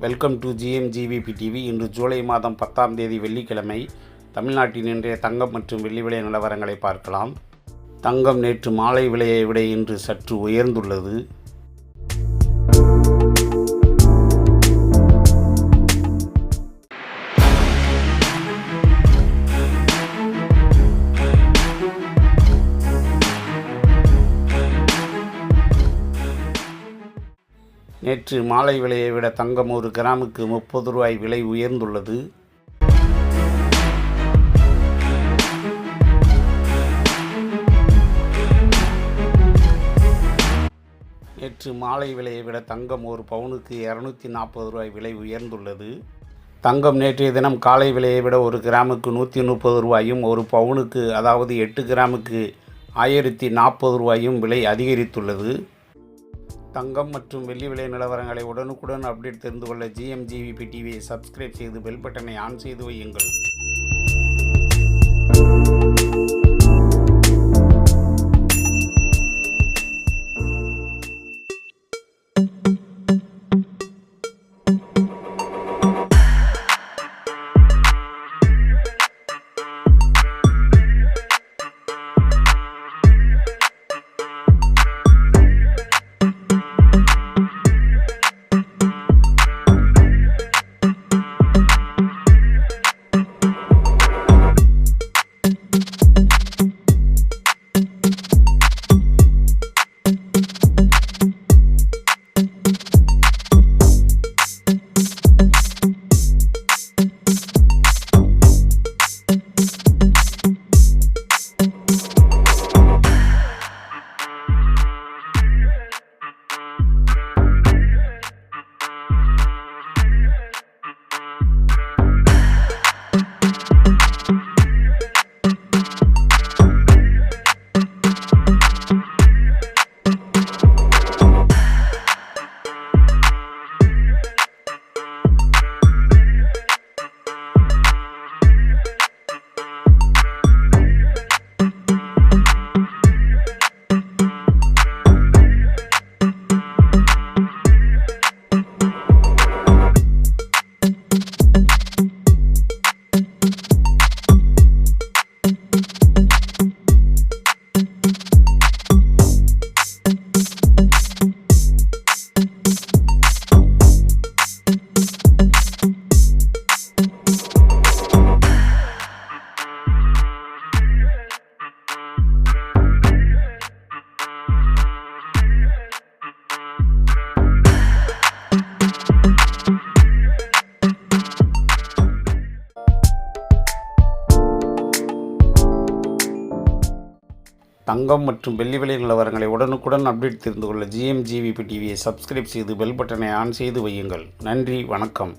Welcome to GMGVP TV. இன்று ஜூலை மாதம் 10ஆம் தேதி வெள்ளிக்கிழமை. தமிழ்நாட்டின் இன்றைய தங்கம் மற்றும் வெள்ளி விலை நிலவரங்களை பார்க்கலாம். தங்கம் நேற்று மாலை விலையை விட இன்று சற்று உயர்ந்துள்ளது. நேற்று மாலை விலையை விட தங்கம் ஒரு கிராமுக்கு 30 ரூபாய் விலை உயர்ந்துள்ளது. நேற்று மாலை விலையை விட தங்கம் ஒரு பவுனுக்கு 240 ரூபாய் விலை உயர்ந்துள்ளது. தங்கம் நேற்றைய தினம் காலை விலையை விட ஒரு கிராமுக்கு 130 ரூபாயும் ஒரு பவுனுக்கு அதாவது 8 கிராமுக்கு 1040 ரூபாயும் விலை அதிகரித்துள்ளது. தங்கம் மற்றும் வெள்ளி விலை நிலவரங்களை உடனுக்குடன் அப்டேட் தெரிந்து கொள்ள GMGVP டிவியை சப்ஸ்கிரைப் செய்து பெல் பட்டனை ஆன் செய்து வையுங்கள். தங்கம் மற்றும் வெள்ளி விலை நிலவரங்களை உடனுக்குடன் அப்டேட் தெரிந்து கொள்ள GMGVP டிவியை சப்ஸ்கிரைப் செய்து பெல் பட்டனை ஆன் செய்து வையுங்கள். நன்றி, வணக்கம்.